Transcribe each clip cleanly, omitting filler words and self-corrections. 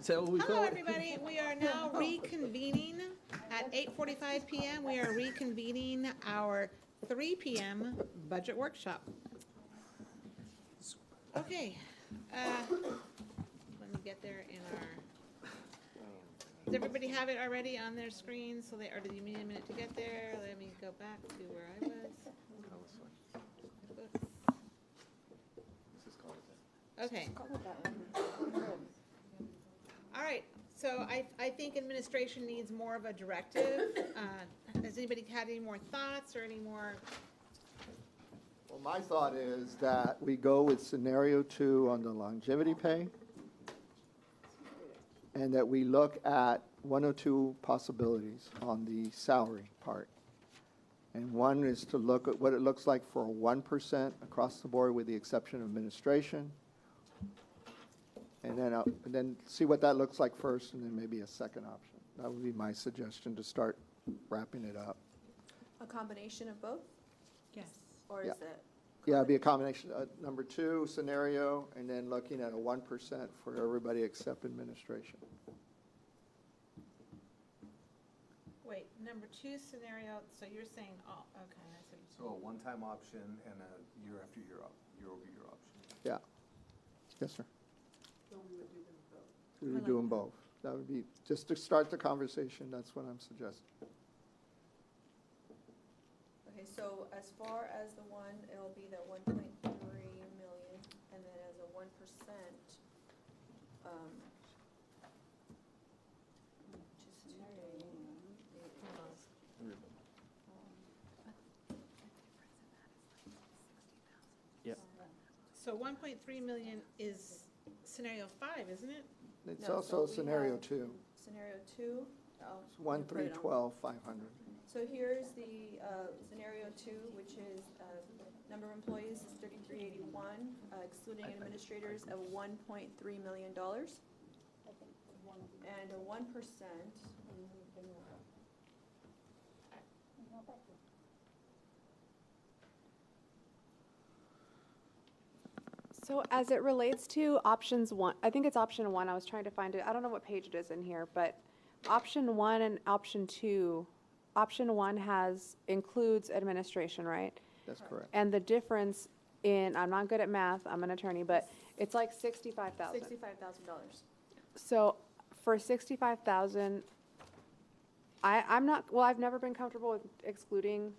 that what we Hello, call it? everybody. We are now reconvening at 8:45 p.m. We are reconvening our 3 p.m. budget workshop. Okay. Let me get there in our. Does everybody have it already on their screen? So they, or do you need a minute to get there? Let me go back to where I was. Okay. All right, so I think administration needs more of a directive. Has anybody had any more thoughts or any more? Well, my thought is that we go with scenario 2 on the longevity pay, and that we look at one or two possibilities on the salary part. And one is to look at what it looks like for a 1% across the board with the exception of administration. And then see what that looks like first, and then maybe a second option. That would be my suggestion to start wrapping it up. A combination of both? Yes. Or Yeah. is it? Yeah, it'd be a combination, number 2 scenario, and then looking at a 1% for everybody except administration. Wait, number 2 scenario, so you're saying, oh, okay, I see. So a one-time option and a year after year, year-over-year option. Yeah. Yes, sir. So we would do them both. We would do them both. That would be, just to start the conversation, that's what I'm suggesting. Okay, so as far as the one, it'll be the 1.3 million, and then as a 1%, Yep. So 1.3 million is scenario 5, isn't it? It's No, also so we scenario have 2. Scenario 2. It's 1, 3, 12, 500. So here's the scenario 2, which is number of employees is 3,381, excluding administrators of $1.3 million. And a 1%. So as it relates to options 1, I think it's option 1, I was trying to find it, I don't know what page it is in here, but option 1 and option 2, option 1 includes administration, right? That's correct. And the difference in, I'm not good at math, I'm an attorney, but it's like $65,000. $65,000. So for $65,000, I'm not, well, I've never been comfortable with excluding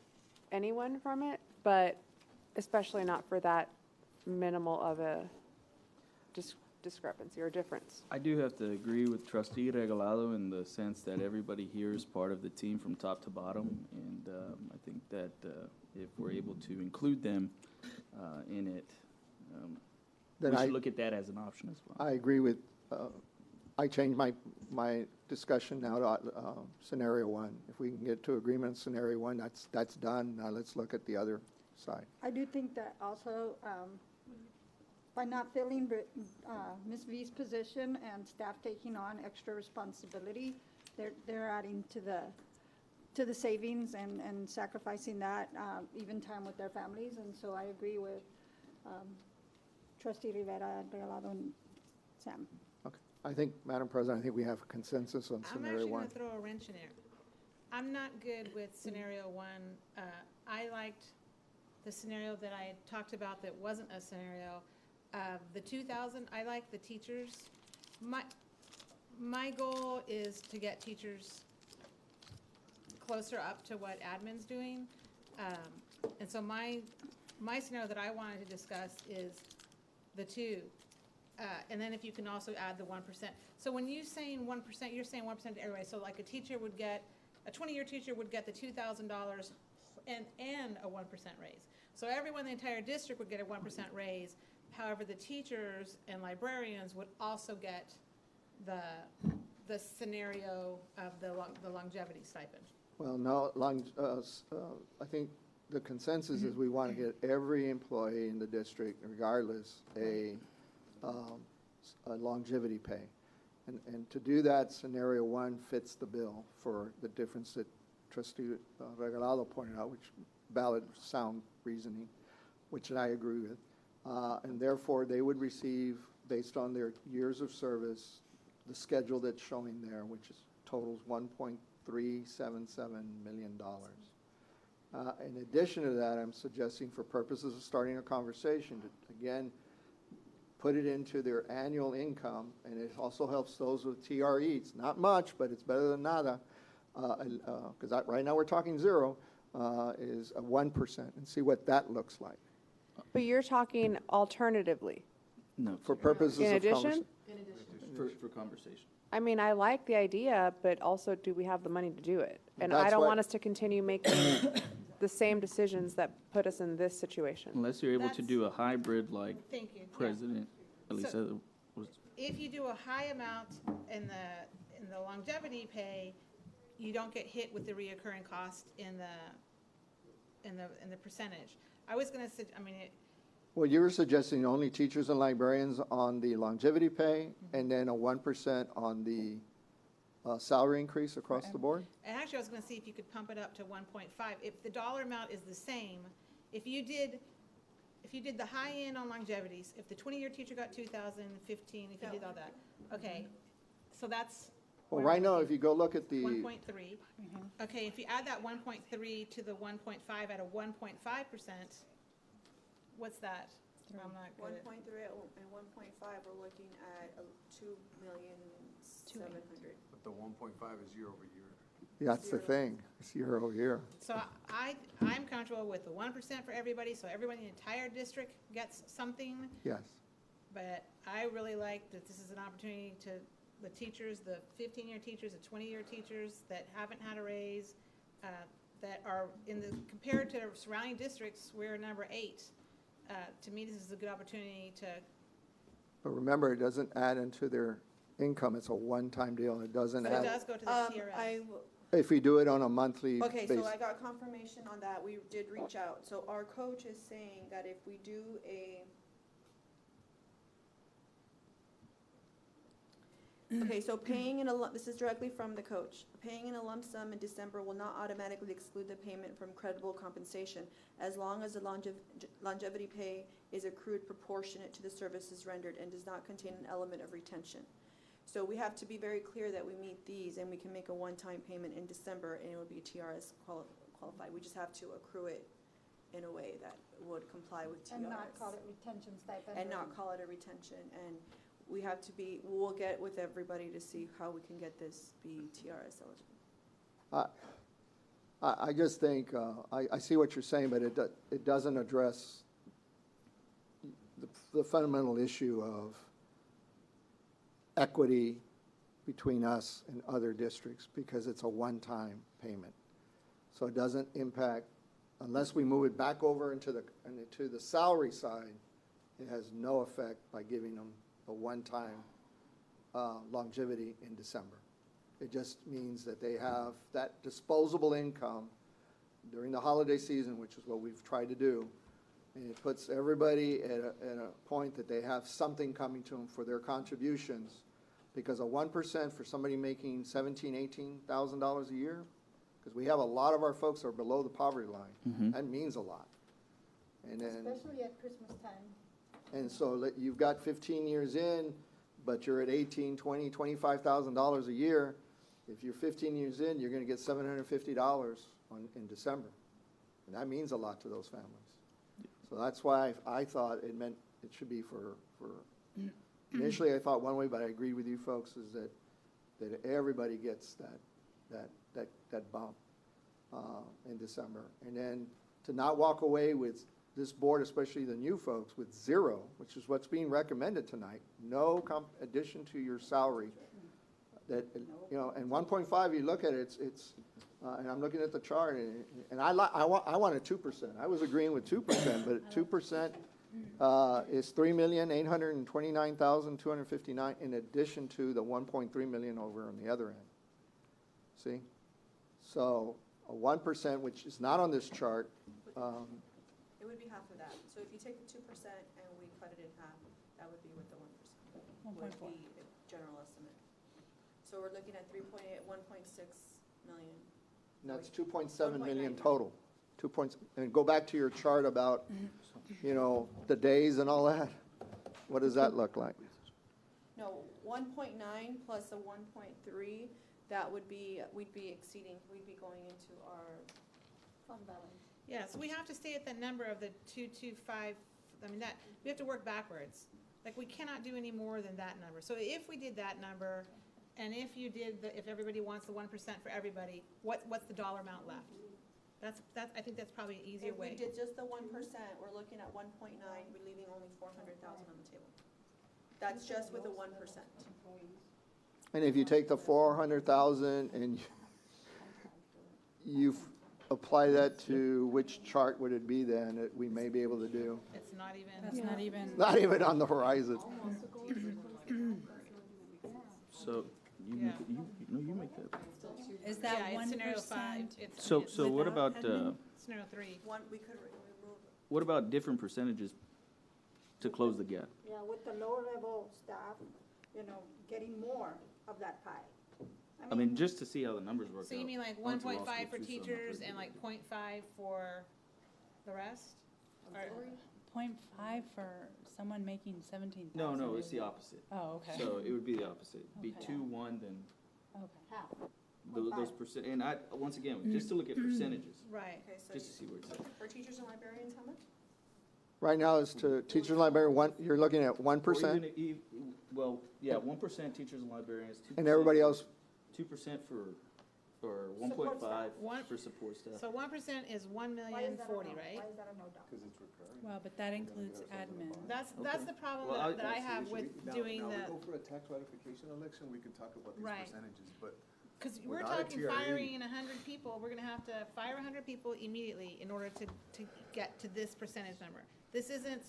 anyone from it, but especially not for that minimal of a discrepancy or difference. I do have to agree with Trustee Regalado in the sense that everybody here is part of the team from top to bottom, and I think that if we're able to include them in it, we should look at that as an option as well. I agree with, I changed my discussion now to scenario 1. If we can get to agreement on scenario 1, that's done. Now let's look at the other side. I do think that also, by not filling Ms. V's position and staff taking on extra responsibility, they're adding to the savings and sacrificing that, even time with their families. And so I agree with Trustee Rivera, Regalado, and Sam. Okay. I think, Madam President, I think we have consensus on I'm scenario actually 1. going to throw a wrench in there. I'm not good with scenario 1. I liked the scenario that I had talked about that wasn't a scenario. The 2,000, I like the teachers. My goal is to get teachers closer up to what admin's doing. And so my scenario that I wanted to discuss is the 2. And then if you can also add the 1%. So when you're saying 1%, you're saying 1% to everybody. So like a 20-year teacher would get the $2,000 and a 1% raise. So everyone in the entire district would get a 1% raise. However, the teachers and librarians would also get the scenario of the longevity stipend. Well, no, I think the consensus is we want to get every employee in the district, regardless, a longevity pay. And to do that, scenario 1 fits the bill for the difference that Trustee Regalado pointed out, which valid, sound reasoning, which I agree with. And therefore, they would receive, based on their years of service, the schedule that's showing there, which is totals $1.377 million. In addition to that, I'm suggesting for purposes of starting a conversation, to, again, put it into their annual income, and it also helps those with TRE. It's not much, but it's better than nada, because right now we're talking zero, is a 1%, and see what that looks like. But you're talking alternatively. No, For purposes In of addition? for conversation. I mean, I like the idea, but also do we have the money to do it? And I That's don't what- want us to continue making the same decisions that put us in this situation. Unless you're able to That's- do a hybrid like Thank you. Yeah. President Elisa was. If you do a high amount in the longevity pay, you don't get hit with the reoccurring cost in the percentage. I was gonna say, I mean, Well, you were suggesting only teachers and librarians on the longevity pay, and then a 1% on the salary increase across the board? and actually, I was gonna see if you could pump it up to 1.5. If the dollar amount is the same, if you did the high end on longevities, if the 20-year teacher got 2,015, if you did all that, okay, so that's. Well, where right I'm now, looking. if you go look at the, 1.3. Okay, if you add that 1.3 to the 1.5 at a 1.5%, what's that? I'm not good at. 1.3 and 1.5, we're looking at 2,700,000. But the 1.5 is year over year. that's the thing, it's year over year. So I'm comfortable with the 1% for everybody, so everybody in the entire district gets something. Yes. But I really like that this is an opportunity to, the teachers, the 15-year teachers, the 20-year teachers that haven't had a raise, that are compared to surrounding districts, we're number 8. To me, this is a good opportunity to, But remember, it doesn't add into their income, it's a one-time deal, it doesn't so it add, does go to the I TRS. will- if we do it on a monthly Okay, basis. so I got confirmation on that. We did reach out. So our coach is saying that if we do okay, so paying in a lump, this is directly from the coach. Paying in a lump sum in December will not automatically exclude the payment from credible compensation as long as the longevity pay is accrued proportionate to the services rendered and does not contain an element of retention. So we have to be very clear that we meet these, and we can make a one-time payment in December, and it would be TRS qualified. We just have to accrue it in a way that would comply with TRS. And not call it retention stipend. And not call it a retention, and we have to be, we'll get with everybody to see how we can get this be TRS eligible. I just think, I see what you're saying, but it doesn't address the fundamental issue of equity between us and other districts, because it's a one-time payment. So it doesn't impact, unless we move it back over into the salary side, it has no effect by giving them a one-time longevity in December. It just means that they have that disposable income during the holiday season, which is what we've tried to do. And it puts everybody at a point that they have something coming to them for their contributions. Because a 1% for somebody making $17,000, $18,000 a year, because we have a lot of our folks are below the poverty line. That means a lot. And then, Especially at Christmas time. and so you've got 15 years in, but you're at $18,000, $20,000, $25,000 a year. If you're 15 years in, you're going to get $750 in December. And that means a lot to those families. So that's why I thought it meant it should be for initially I thought one way, but I agreed with you folks, is that everybody gets that bump in December. And then to not walk away with this board, especially the new folks, with zero, which is what's being recommended tonight, no addition to your salary. That, you know, and 1.5, you look at it, it's and I'm looking at the chart, and I wanted 2%. I was agreeing with 2%, but 2% is $3,829,259 in addition to the 1.3 million over on the other end. See? So a 1%, which is not on this chart, It would be half of that. So if you take the 2% and we cut it in half, that would be with the 1%. Would be a general estimate. So we're looking at 3.8, 1.6 million. and that's 2.7 million total. 2 points, and go back to your chart about, you know, the days and all that. What does that look like? No, 1.9 plus a 1.3, that would be, we'd be going into our, Fund balance. Yeah, so we have to stay at the number of the 225, I mean, that, we have to work backwards. Like, we cannot do any more than that number. So if we did that number, and if you did, if everybody wants the 1% for everybody, what's the dollar amount left? That's, I think that's probably an easier if we way. did just the 1%, we're looking at 1.9, we're leaving only 400,000 on the table. That's just with the 1%. And if you take the 400,000 and you apply that to which chart would it be then that we may be able to do? It's not even. That's not even, Not even on the horizon. So, you Yeah. make, you make that. is Yeah, that it's scenario 5. 1%? It's So what Without about, admin? scenario 3. One, we could remove, what about different percentages to close the gap? Yeah, with the lower level staff, getting more of that pie. I mean, just to see how the numbers work out. So you mean like I went to law 1.5 school for too, so I'm not teachers very and good. like 0.5 for the rest? Or- 0.5 for someone making 17,000? No, it's the opposite. Oh, okay. So it would be the opposite. Be Okay. 2, 1, then Okay. Half. those percent, and once again, just to look at percentages, Right. okay, so just to see where it's at. for teachers and librarians, how much? Right now is to teachers and librarian, you're looking at 1%, Or even, well, yeah, 1% teachers and librarians, 2%. and everybody else, 2% or 1.5 One- for support staff. So 1% is Why is 1,040,000, that a no? right? Why is that a no doubt? Because it's recurring. Well, but that includes admin. That's Okay. the problem Well, that I have with doing Now, we the, go for a tax ratification election, we can talk about these Right. percentages, but because we're Without a talking TRE. firing 100 people, we're gonna have to fire 100 people immediately in order to get to this percentage number. This isn't,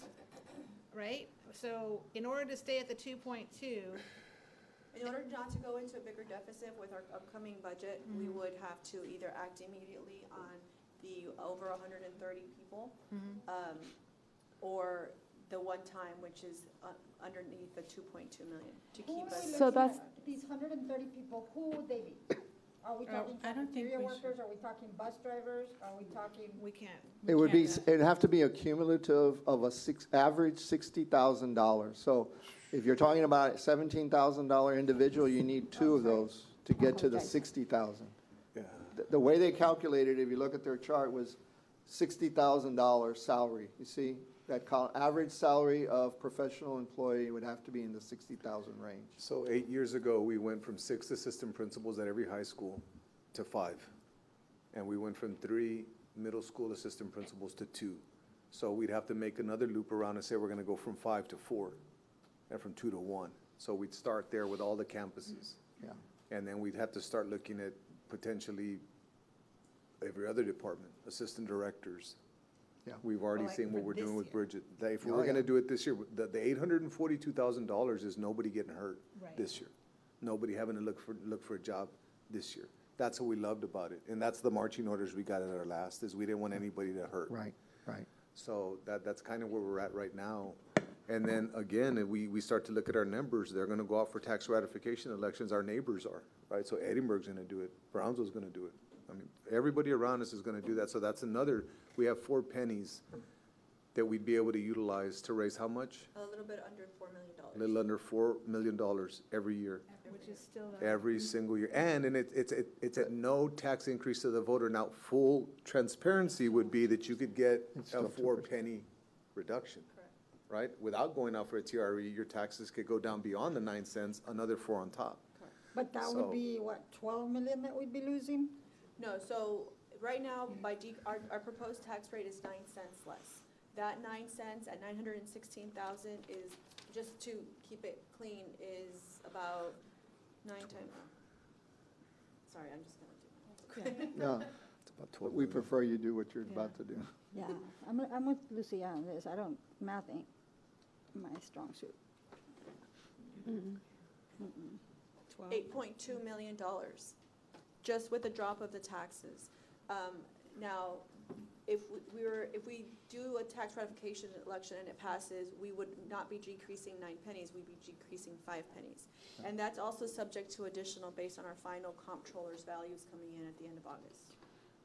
right? So in order to stay at the 2.2, In order not to go into a bigger deficit with our upcoming budget, we would have to either act immediately on the over 130 people, or the one time, which is underneath the 2.2 million, to Who keep are we us. looking So that's- at? These 130 people, who would they be? Are we talking I don't think cafeteria we workers? Are we talking bus drivers? Are we talking? we can't. it would be, can't. it'd have to be a cumulative of average $60,000. So if you're talking about a $17,000 individual, you need 2 of those to get to the Okay. 60,000. yeah. The way they calculated, if you look at their chart, was $60,000 salary. You see, that average salary of professional employee would have to be in the 60,000 range. So 8 years ago, we went from 6 assistant principals at every high school to 5. And we went from 3 middle school assistant principals to 2. So we'd have to make another loop around and say we're gonna go from 5 to 4, and from 2 to 1. So we'd start there with all the campuses. Yeah. And then we'd have to start looking at potentially every other department, assistant directors. Yeah. We've already Like seen what for we're doing this with year. Bridget. That if we Oh, were gonna yeah. do it this year, the $842,000 is nobody getting hurt Right. this year. Nobody having to look for a job this year. That's what we loved about it. And that's the marching orders we got at our last, is we didn't want anybody to hurt. Right. So that's kind of where we're at right now. And then again, if we start to look at our numbers, they're gonna go out for tax ratification elections, our neighbors are, right? So Edinburgh's gonna do it, Brownsville's gonna do it. I mean, everybody around us is gonna do that, so that's another, we have 4 pennies that we'd be able to utilize to raise how much? A little bit under $4 million. A little under $4 million every year, Which is still the. every single year. And it's at no tax increase to the voter. Now, full transparency would be that you could get It's a still 4 2%. penny reduction. Correct. Right? Without going out for a TRE, your taxes could go down beyond the 9 cents, another 4 on top. But that So- would be, what, 12 million that we'd be losing? No, so right now, our proposed tax rate is 9 cents less. That 9 cents at 916,000 is, just to keep it clean, is about 9 times, sorry, I'm just gonna do it. No, It's about 12 we million. prefer you do what you're about to do. Yeah, I'm with Lucy on this. Math ain't my strong suit. $8.2 million, just with the drop of the taxes. Now, if we do a tax ratification election and it passes, we would not be decreasing 9 pennies, we'd be decreasing 5 pennies. And that's also subject to additional based on our final comptroller's values coming in at the end of August.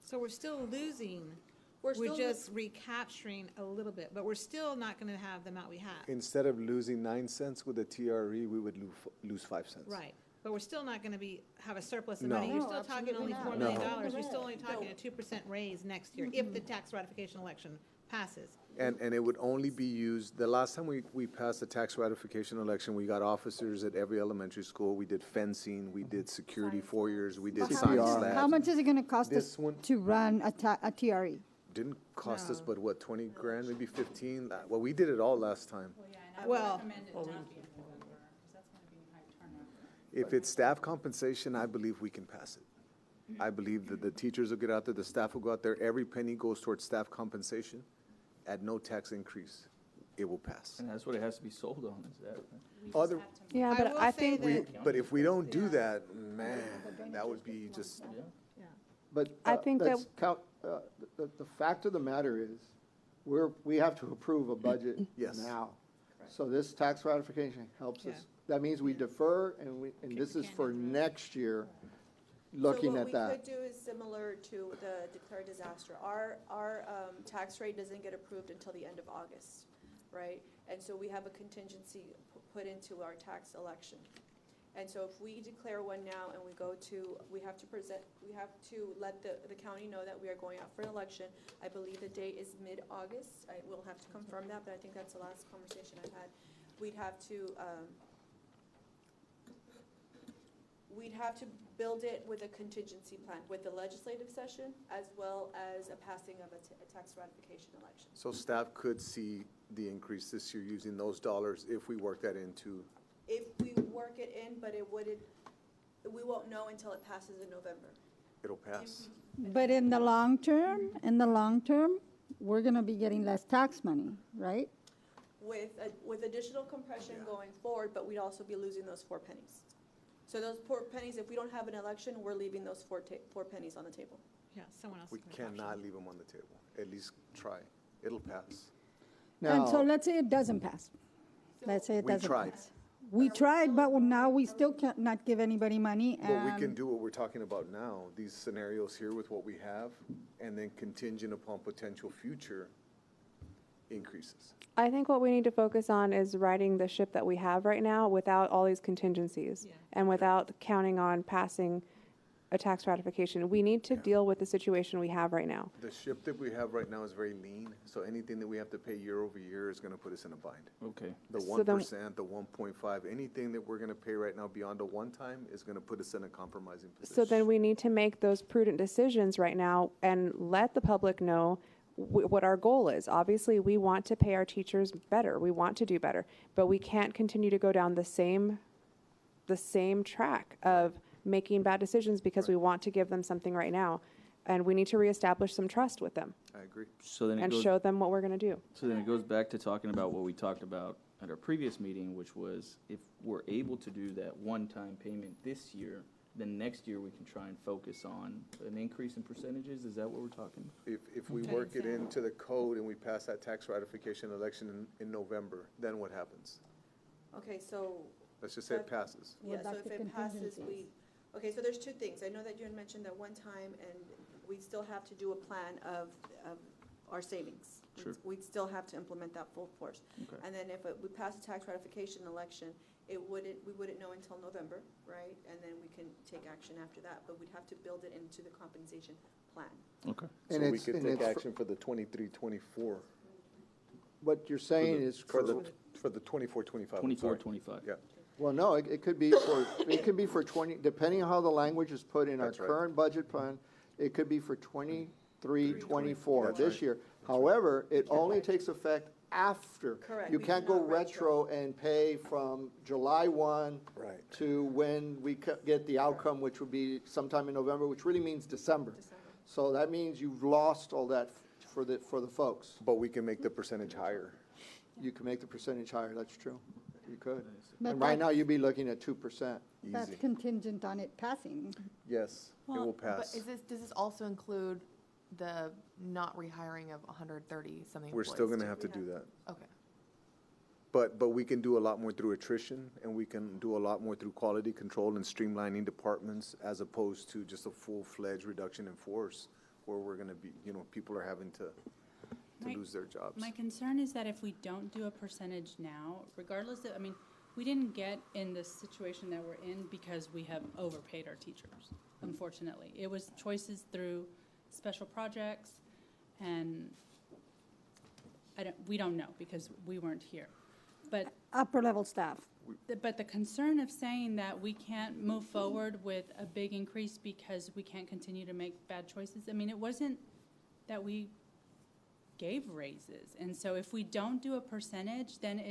So we're still losing We're still just recapturing a little bit, but we're still not gonna have the amount we have. Instead of losing 9 cents with the TRE, we would lose 5 cents. Right, but we're still not gonna have a surplus of No. money. You're No, still talking absolutely only not. $4 million. No. You're still only talking a 2% raise next year if the tax ratification election passes. And it would only be used, the last time we passed the tax ratification election, we got officers at every elementary school. We did fencing, we did security foyers, we did How science much- labs. How much is it gonna cost us This one- to run a TRE? Didn't cost us No. but what, 20 grand, maybe 15? Well, we did it all last time. Well, yeah, and I Well- would recommend it not be in November, because that's gonna be high turnover. If it's staff compensation, I believe we can pass it. I believe that the teachers will get out there, the staff will go out there, every penny goes towards staff compensation at no tax increase. It will pass. And that's what it has to be sold on, is that, right? We just Other- have to Yeah, I but will I say think, that- But if we don't do that, man, that would be just, But I think that- let's count, the fact of the matter is, we have to approve a budget Yes. now. So this tax ratification helps Yeah. us. That means we defer, and this is for next year, looking at So what that. we could do is similar to the declared disaster. Our tax rate doesn't get approved until the end of August, right? And so we have a contingency put into our tax election. And so if we declare one now and we have to let the county know that we are going out for an election. I believe the date is mid-August. I will have to confirm that, but I think that's the last conversation I've had. We'd have to build it with a contingency plan, with the legislative session, as well as a passing of a tax ratification election. so staff could see the increase this year using those dollars if we work that into, If we work it in, but we won't know until it passes in November. it'll pass. But in the long term, we're gonna be getting less tax money, right? With additional compression going forward, but we'd also be losing those 4 pennies. So those 4 pennies, if we don't have an election, we're leaving those 4 pennies on the table. Yeah, someone else. We is gonna cannot capture leave them on the table. At least try. It'll pass. And so Now, let's say it doesn't pass. Let's say it We doesn't tried. pass. We tried, but now we still cannot give anybody money But we can and, do what we're talking about now, these scenarios here with what we have, and then contingent upon potential future increases. I think what we need to focus on is riding the ship that we have right now without all these contingencies. Yeah. And without counting on passing a tax ratification. We need to deal with the situation we have right now. The ship that we have right now is very lean, so anything that we have to pay year over year is gonna put us in a bind. Okay. The So 1%, the 1.5, anything that we're gonna pay right now beyond a one-time is gonna put us in a compromising position. So then we need to make those prudent decisions right now and let the public know what our goal is. Obviously, we want to pay our teachers better. We want to do better, but we can't continue to go down the same track of making bad decisions because we want to give them something right now. And we need to reestablish some trust with them I agree. So then it and goes, show them what we're gonna do. so then it goes back to talking about what we talked about at our previous meeting, which was if we're able to do that one-time payment this year, then next year we can try and focus on an increase in percentages. Is that what we're talking? If we Okay. work it into the code and we pass that tax ratification election in November, then what happens? Okay, so, Let's just say it passes. yeah, so Without if the it passes, contingencies. okay, so there's 2 things. I know that you had mentioned that one time, and we still have to do a plan of our savings. Sure. We'd still have to implement that full force. Okay. And then if we pass a tax ratification election, we wouldn't know until November, right? And then we can take action after that, but we'd have to build it into the compensation plan. Okay. So And we it's- could and take it's- action for the 23-24. what you're saying is, For the 24-25. 24, 25. Yeah. well, no, it could be for 20, depending on how the language is put in our That's right. current budget plan, it could be for 23, 24 That's this right. year. However, it only takes effect after. Correct. You We can't go cannot retro. retro and pay from July 1 Right. to when we get the outcome, which would be sometime in November, which really means December. December. So that means you've lost all that for the folks. But we can make the percentage higher. You can make the percentage higher, that's true. You could. But And right now, that's- you'd be looking at 2%. that's Easy. contingent on it passing. Yes, it will pass. But does this also include the not rehiring of 130-something We're employees? still gonna too? have to do that. Okay. But we can do a lot more through attrition, and we can do a lot more through quality control and streamlining departments as opposed to just a full-fledged reduction in force. where we're gonna be, people are having to My- lose their jobs. My concern is that if we don't do a percentage now, regardless of, we didn't get in the situation that we're in because we have overpaid our teachers, unfortunately. It was choices through special projects, and we don't know because we weren't here. But Upper level staff. But the concern of saying that we can't move forward with a big increase because we can't continue to make bad choices, it wasn't that we gave raises. And so if we don't do a percentage, then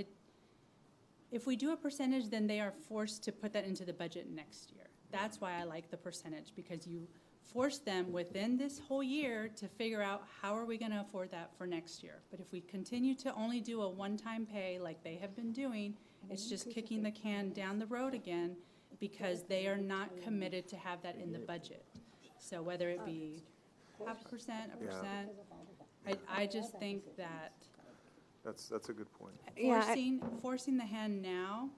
they are forced to put that into the budget next year. That's why I like the percentage, because you force them within this whole year to figure out how are we gonna afford that for next year. But if we continue to only do a one-time pay like they have been doing, it's just kicking the can down the road again, because they are not committed to have that in the budget. So whether it be 0.5%, 1%, I just think that That's a good point. forcing the hand now,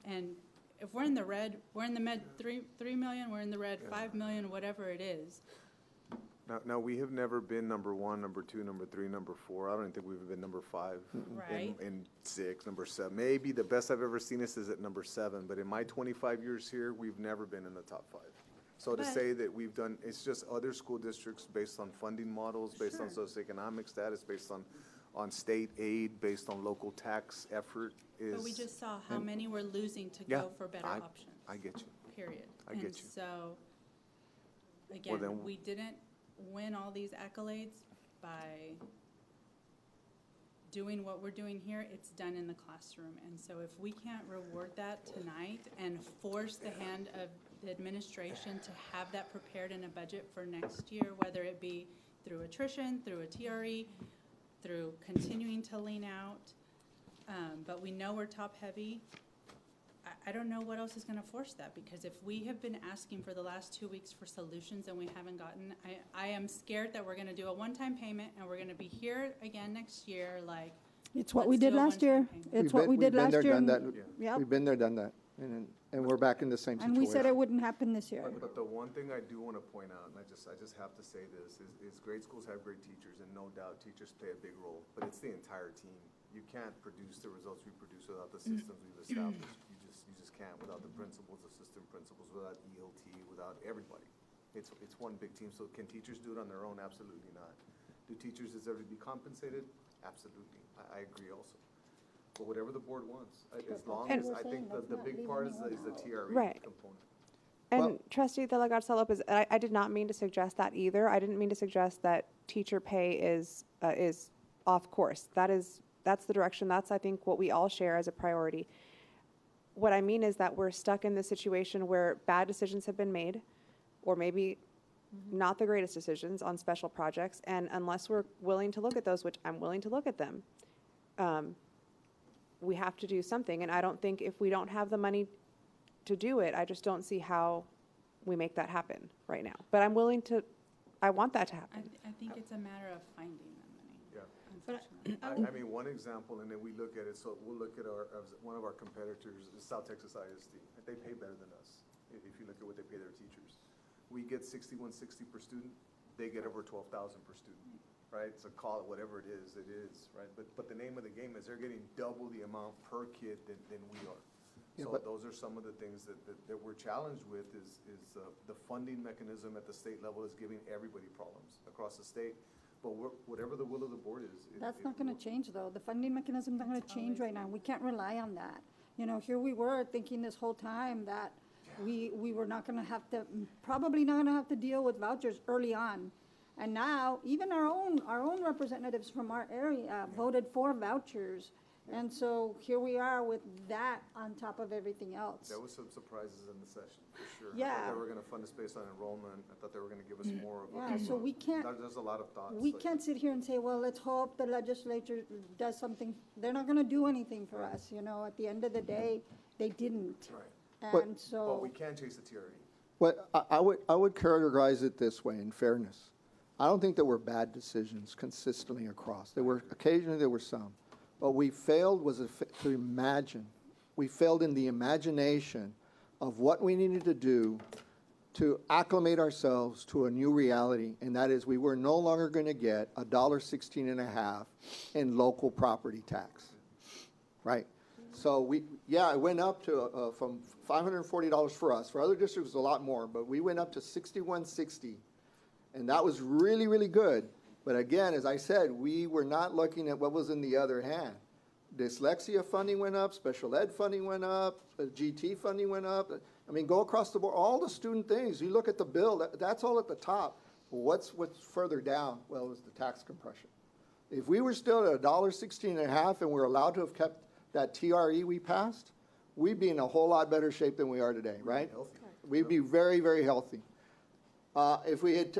and if we're in the red, we're in the med 3 million, we're in the red 5 million, whatever it is. Now, we have never been number 1, number 2, number 3, number 4. I don't think we've been number 5. Right. And 6, number 7. Maybe the best I've ever seen us is at number 7, but in my 25 years here, we've never been in the top 5. So to But- say that we've done, it's just other school districts based on funding models, based on socioeconomic status, based on state aid, based on local tax effort is. But we just saw how many we're losing to Yeah, go for better options. I get you. Period. I get you. And so, Well, again, then- we didn't win all these accolades by doing what we're doing here. It's done in the classroom. And so if we can't reward that tonight and force the hand of the administration to have that prepared in a budget for next year, whether it be through attrition, through a TRE, through continuing to lean out, but we know we're top-heavy. I don't know what else is gonna force that, because if we have been asking for the last 2 weeks for solutions and we haven't gotten, I am scared that we're gonna do a one-time payment and we're gonna be here again next year, like, It's what we Let's did do a last year. one-time payment. It's what we did last year. We've been there, and- done that. Yep. We've been there, done that, and we're back in the same And situation. we said it wouldn't happen this year. But the one thing I do want to point out, and I just have to say this, is grade schools have great teachers, and no doubt teachers play a big role, but it's the entire team. You can't produce the results we produce without the systems we've established. You just can't, without the principals, assistant principals, without ELT, without everybody. It's one big team. So can teachers do it on their own? Absolutely not. Do teachers deserve to be compensated? Absolutely. I agree also. But whatever the board wants, as long And- as, I think the big part is the TRE Right. component. Well- And Trustee De La Garza Lopez, I did not mean to suggest that either. I didn't mean to suggest that teacher pay is off course. That's the direction. That's, I think, what we all share as a priority. What I mean is that we're stuck in this situation where bad decisions have been made, or maybe not the greatest decisions on special projects, and unless we're willing to look at those, which I'm willing to look at them, we have to do something. And I don't think if we don't have the money to do it, I just don't see how we make that happen right now. But I'm willing to, I want that to happen. I think it's a matter of finding the money, Yeah. unfortunately. I mean, one example, and then we look at it, so we'll look at one of our competitors, is South Texas ISD. They pay better than us, if you look at what they pay their teachers. We get $61.60 per student, they get over $12,000 per student, right? So call it whatever it is, right? But the name of the game is they're getting double the amount per kid than we are. Yeah, So but- those are some of the things that we're challenged with is the funding mechanism at the state level is giving everybody problems across the state. But whatever the will of the board is. That's not gonna change, though. The funding mechanism's not gonna change right now. We can't rely on that. You know, here we were thinking this whole time that we were not gonna have to, probably not gonna have to deal with vouchers early on. And now, even our own representatives from our area voted for vouchers. And so here we are with that on top of everything else. There was some surprises in the session, for sure. I Yeah. thought they were gonna fund us based on enrollment. I thought they were gonna give us more of a. Yeah, so we can't- There's a lot of thoughts. We like- can't sit here and say, well, let's hope the legislature does something. They're not gonna do anything for us, you know, at the end of the day, they didn't. Right. But- And But so, we can chase the TRE. But I would characterize it this way, in fairness. I don't think there were bad decisions consistently across. Occasionally there were some. But we failed to imagine. We failed in the imagination of what we needed to do to acclimate ourselves to a new reality, and that is we were no longer going to get $1.16 in local property tax, right? So it went up to, from $540 for us. For other districts, it was a lot more, but we went up to $61.60, and that was really, really good. But again, as I said, we were not looking at what was in the other hand. Dyslexia funding went up, special ed funding went up, GT funding went up. I mean, go across the board, all the student things. You look at the bill, that's all at the top. What's further down? Well, it was the tax compression. If we were still at $1.16 and we're allowed to have kept that TRE we passed, we'd be in a whole lot better shape than we are today, right? We'd be very, very healthy. If we had,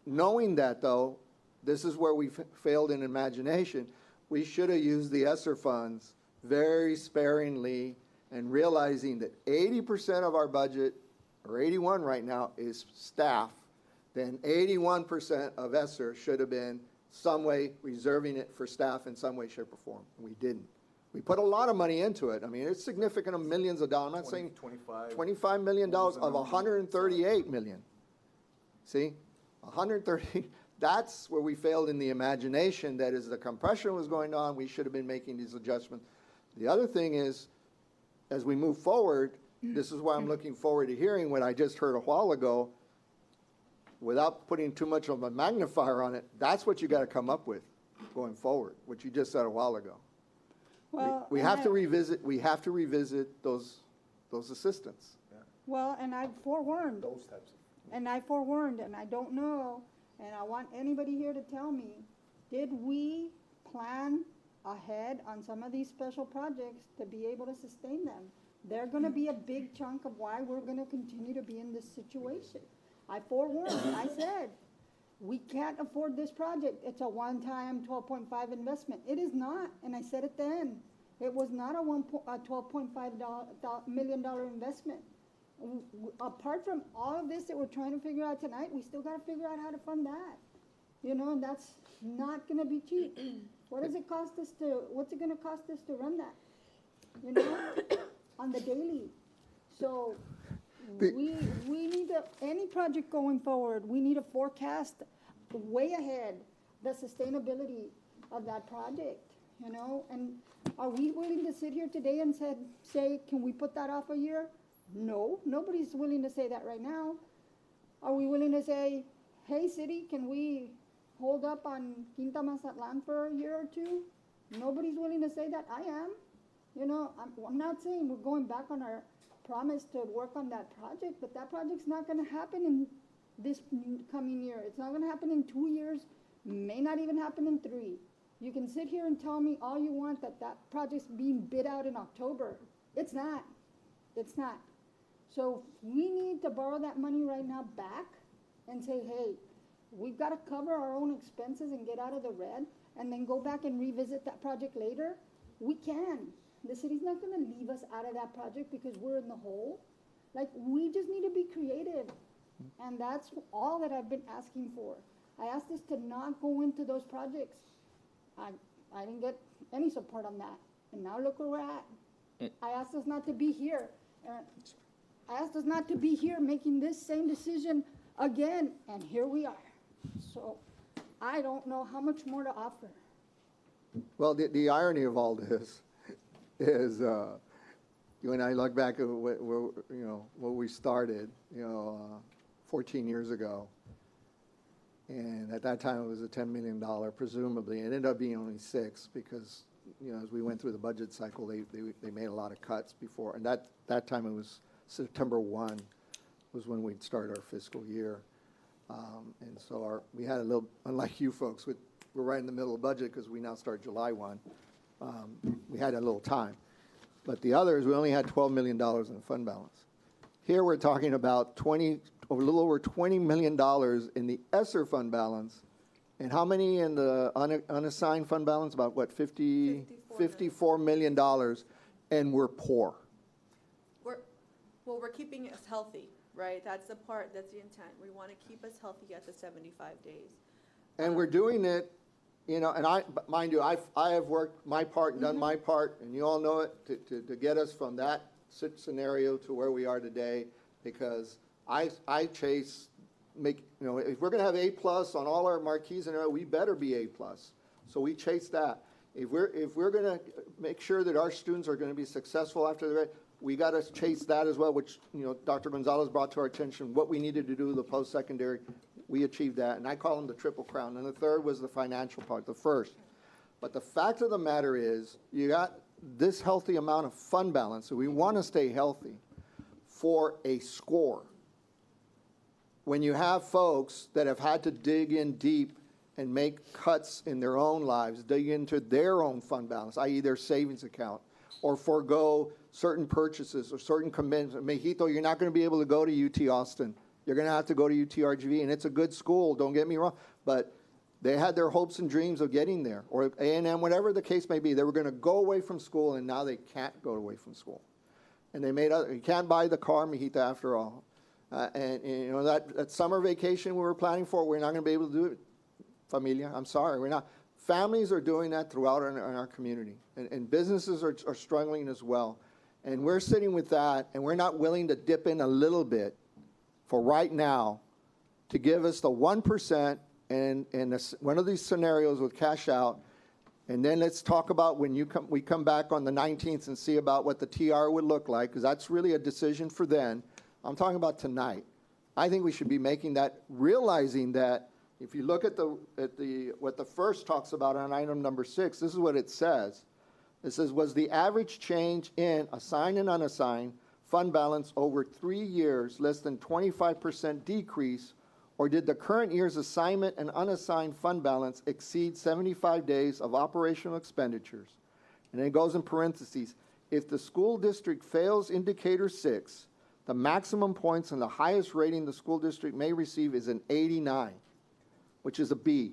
knowing that though, this is where we failed in imagination. We should have used the ESSER funds very sparingly and realizing that 80% of our budget, or 81 right now, is staff, then 81% of ESSER should have been some way reserving it for staff in some way, shape, or form. We didn't. We put a lot of money into it. I mean, it's significant of millions of dollars. I'm not saying 25 million dollars of 138 million. See, 130. That's where we failed in the imagination. That is, the compression was going on. We should have been making these adjustments. The other thing is, as we move forward, this is why I'm looking forward to hearing what I just heard a while ago. Without putting too much of a magnifier on it, that's what you got to come up with going forward, what you just said a while ago. Well, We have to revisit, those assistants. Well, and I forewarned. Those types of. And I forewarned, and I don't know, and I want anybody here to tell me, did we plan ahead on some of these special projects to be able to sustain them? They're gonna be a big chunk of why we're gonna continue to be in this situation. I forewarned, I said, we can't afford this project. It's a one-time 12.5 investment. It is not, and I said it then. It was not a $12.5 million investment. Apart from all of this that we're trying to figure out tonight, we still got to figure out how to fund that. You know, and that's not going to be cheap. What does it cost us to, what's it going to cost us to run that? You know, on the daily. So we need to, any project going forward, we need to forecast way ahead the sustainability of that project, you know? And are we willing to sit here today and say, can we put that off a year? No, nobody's willing to say that right now. Are we willing to say, hey, city, can we hold up on Quinta Mazatlan for a year or two? Nobody's willing to say that. I am. You know, I'm not saying we're going back on our promise to work on that project, but that project's not going to happen in this coming year. It's not going to happen in 2 years, may not even happen in 3. You can sit here and tell me all you want that that project's being bid out in October. It's not. It's not. So we need to borrow that money right now back and say, hey, we've got to cover our own expenses and get out of the red and then go back and revisit that project later. We can. The city's not going to leave us out of that project because we're in the hole. Like, we just need to be creative. And that's all that I've been asking for. I asked us to not go into those projects. I didn't get any support on that. And now look where we're at. I asked us not to be here. I asked us not to be here making this same decision again, and here we are. So I don't know how much more to offer. Well, the irony of all this is, when I look back at what we started, 14 years ago, and at that time it was a $10 million, presumably. It ended up being only 6 because, as we went through the budget cycle, they made a lot of cuts before. And that time it was September 1 was when we'd start our fiscal year. And so we had a little, unlike you folks, we're right in the middle of budget because we now start July 1. We had a little time. But the others, we only had $12 million in the fund balance. Here we're talking about a little over $20 million in the ESSER fund balance. And how many in the unassigned fund balance? About what, $54 million, and we're poor. We're keeping us healthy, right? That's the intent. We want to keep us healthy at the 75 days. And we're doing it, and mind you, I have worked my part and done my part, and you all know it, to get us from that scenario to where we are today, because I chase, if we're gonna have A+ on all our marquees and we better be A+. So we chase that. If we're gonna make sure that our students are gonna be successful after the grade, we gotta chase that as well, which, Dr. Gonzalez brought to our attention, what we needed to do with the post-secondary. We achieved that, and I call them the triple crown. And the third was the financial part, the first. But the fact of the matter is, you got this healthy amount of fund balance, so we wanna stay healthy for a score. When you have folks that have had to dig in deep and make cuts in their own lives, dig into their own fund balance, i.e. their savings account, or forego certain purchases or certain commitments. Mejito, you're not going to be able to go to UT Austin. You're going to have to go to UTRGV, and it's a good school, don't get me wrong, but they had their hopes and dreams of getting there, or A&M, whatever the case may be. They were going to go away from school, and now they can't go away from school. And they you can't buy the car, Mejito, after all. And that summer vacation we were planning for, we're not going to be able to do it. Familia, I'm sorry, we're not. Families are doing that throughout in our community, and businesses are struggling as well. And we're sitting with that, and we're not willing to dip in a little bit for right now to give us the 1% and one of these scenarios with cash out. And then let's talk about when we come back on the 19th and see about what the TR would look like, because that's really a decision for then. I'm talking about tonight. I think we should be making that, realizing that if you look at what the first talks about on item number 6, this is what it says. It says, was the average change in assigned and unassigned fund balance over 3 years less than 25% decrease, or did the current year's assignment and unassigned fund balance exceed 75 days of operational expenditures? And then it goes in parentheses, if the school district fails indicator 6, the maximum points and the highest rating the school district may receive is an 89. Which is a B,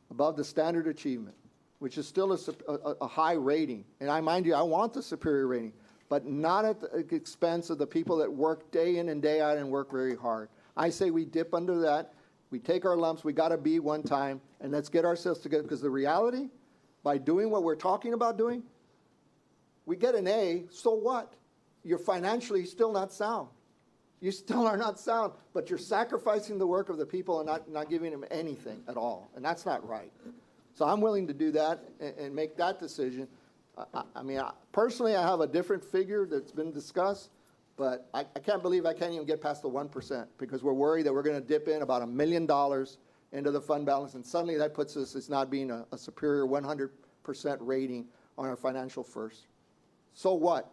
above the standard achievement, which is still a high rating. And I mind you, I want the superior rating, but not at the expense of the people that work day in and day out and work very hard. I say we dip under that, we take our lumps, we got a B one time, and let's get ourselves together, because the reality, by doing what we're talking about doing, we get an A, so what? You're financially still not sound. You still are not sound, but you're sacrificing the work of the people and not giving them anything at all, and that's not right. So I'm willing to do that and make that decision. Personally, I have a different figure that's been discussed, but I can't believe I can't even get past the 1%, because we're worried that we're going to dip in about $1 million into the fund balance, and suddenly that puts us as not being a superior 100% rating on our financial first. So what?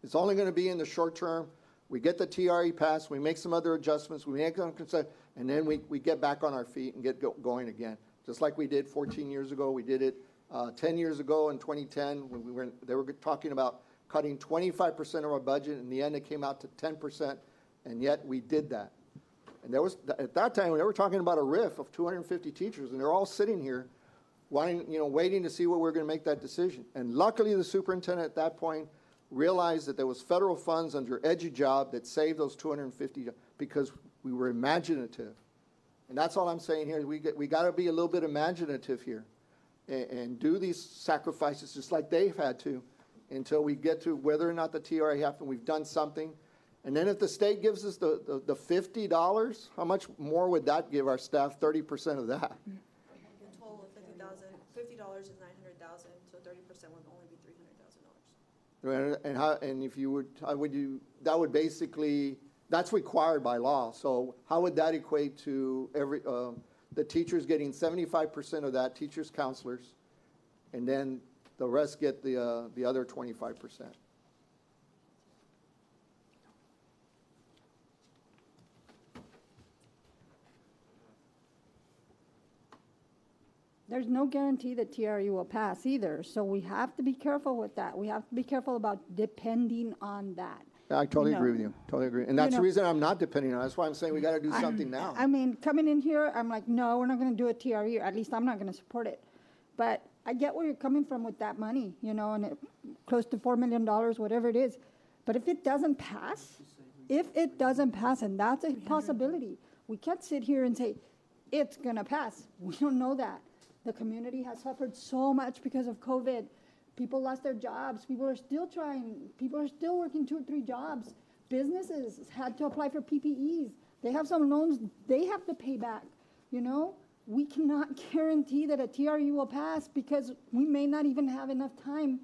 It's only going to be in the short term. We get the TRE passed, we make some other adjustments, we make some consent, and then we get back on our feet and get going again. Just like we did 14 years ago, we did it 10 years ago in 2010 when they were talking about cutting 25% of our budget. In the end, it came out to 10%, and yet we did that. And there was, at that time, they were talking about a RIF of 250 teachers, and they're all sitting here waiting to see what we're going to make that decision. And luckily, the superintendent at that point realized that there was federal funds under EduJob that saved those 250 because we were imaginative. And that's all I'm saying here. We got to be a little bit imaginative here and do these sacrifices just like they've had to until we get to whether or not the TRA happened. We've done something. And then if the state gives us the $50, how much more would that give our staff? 30% of that. The total of $50,000 is $900,000, so 30% would only be $300,000. And if you would, that would basically, that's required by law. So how would that equate to the teachers getting 75% of that, teachers, counselors, and then the rest get the other 25%? There's no guarantee that TRE will pass either, so we have to be careful with that. We have to be careful about depending on that. I totally agree with you. Totally agree. And that's the reason I'm not depending on it. That's why I'm saying we got to do something now. I mean, coming in here, I'm like, no, we're not going to do a TRE, or at least I'm not going to support it. But I get where you're coming from with that money, and close to $4 million, whatever it is. But if it doesn't pass, and that's a possibility, we can't sit here and say, it's going to pass. We don't know that. The community has suffered so much because of COVID. People lost their jobs. People are still trying. People are still working 2 or 3 jobs. businesses had to apply for PPEs. They have some loans they have to pay back, you know? We cannot guarantee that a TRE will pass because we may not even have enough time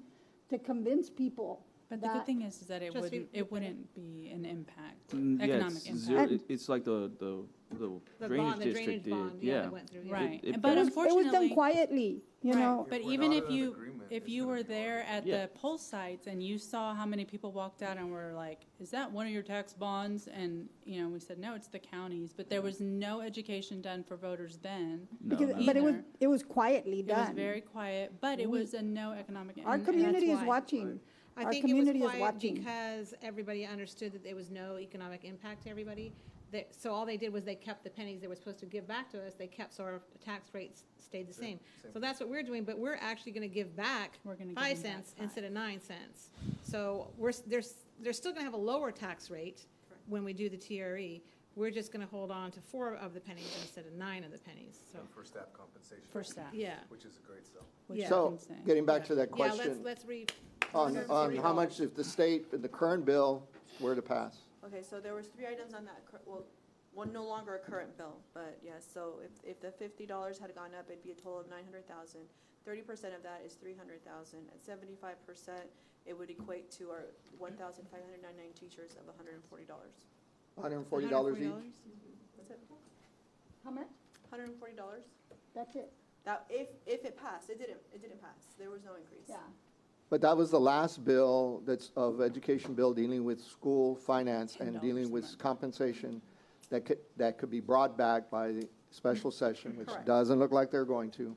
to convince people. But the good that- thing is that it Just wouldn't be an impact, Yeah, economic it's impact. zero, it's like the The drainage bond, the district drainage did, bond, yeah, yeah. that went through, yeah. Right, It but It was done unfortunately, quietly, you right, know? but If we're even not if in an you, agreement, if it's you gonna were be there at Yeah. the poll sites and you saw how many people walked out and were like, is that one of your tax bonds? And, you know, we said, no, it's the county's, but there was no education done for voters then. No, Because, not but at all. it was quietly It was done. very quiet, but it was a no economic. Our and community that's is why. watching. I Our think it was community is quiet watching. because everybody understood that there was no economic impact to everybody. So all they did was they kept the pennies they were supposed to give back to us, they kept, so our tax rates stayed the same. So that's what we're doing, but we're actually gonna give back We're gonna give 5 them back cents 5. instead of 9 cents. So they're still gonna have a lower tax rate when we do the TRE. We're just gonna hold on to 4 of the pennies instead of 9 of the pennies, so, And for staff compensation. For staff. yeah. Which is a great stuff. Which Yeah. I So, can say. getting back to that Yeah, question, let's on how much if the state, in the current bill, were to pass? Okay, so there was 3 items on that, well, one no longer a current bill, but yes, so if the $50 had gone up, it'd be a total of 900,000. 30% of that is 300,000. At 75%, it would equate to our 1,599 teachers of $140. $140 each? That's it, How much? $140. That's it, That, if it passed, it didn't pass, there was no increase. yeah. But that was the last bill that's of education bill dealing with school finance and $10 dealing a with month. compensation that could be brought back by the special session, which Correct. doesn't look like they're going to.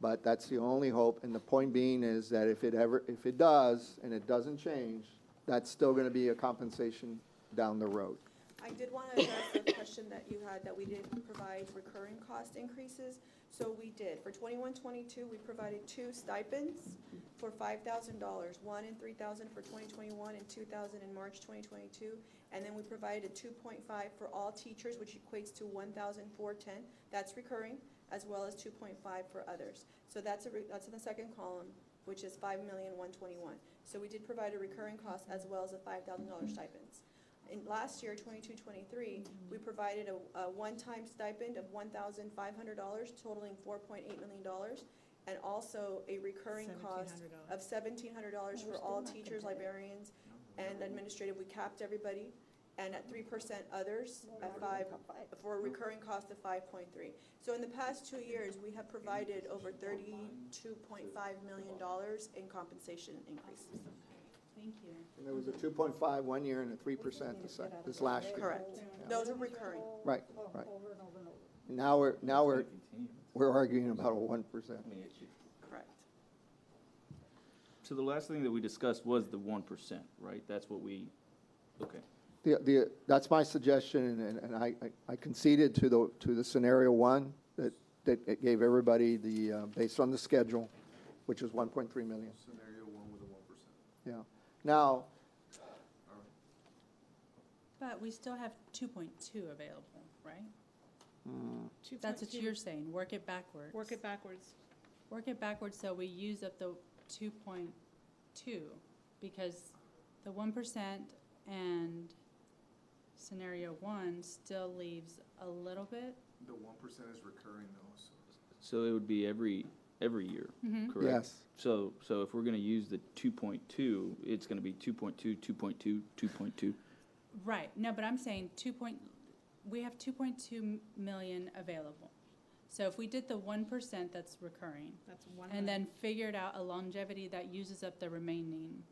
But that's the only hope, and the point being is that if it does, and it doesn't change, that's still gonna be a compensation down the road. I did want to address the question that you had, that we did provide recurring cost increases. So we did. For 21-22, we provided 2 stipends for $5,000, one in 3,000 for 2021 and 2,000 in March 2022. And then we provided a 2.5 for all teachers, which equates to 1,410. That's recurring, as well as 2.5 for others. So that's in the second column, which is $5,121,000. So we did provide a recurring cost as well as a $5,000 stipends. In last year, 22-23, we provided a one-time stipend of $1,500, totaling $4.8 million, and also a recurring cost of $1,700 for all teachers, librarians, and administrative. We capped everybody, and at 3% others at 5, for a recurring cost of 5.3. So in the past 2 years, we have provided over $32.5 million in compensation increases. Thank you. And there was a 2.5 one year and a 3% this last year. Correct. Those are recurring. Right, right. Now we're arguing about a 1%. Correct. So the last thing that we discussed was the 1%, right? That's what we, okay. That's my suggestion, and I conceded to the scenario 1 that it gave everybody based on the schedule, which is 1.3 million. Scenario 1 with a 1%. Yeah. Now, But we still have 2.2 available, right? That's what you're saying, work it backwards. Work it backwards. Work it backwards so we use up the 2.2, because the 1% and scenario 1 still leaves a little bit. The 1% is recurring though, so. So it would be every year, Mhm. correct? yes. So if we're gonna use the 2.2, it's gonna be 2.2, 2.2, 2.2. Right, no, but I'm saying we have 2.2 million available. So if we did the 1% that's recurring, That's one. and then figured out a longevity that uses up the remaining,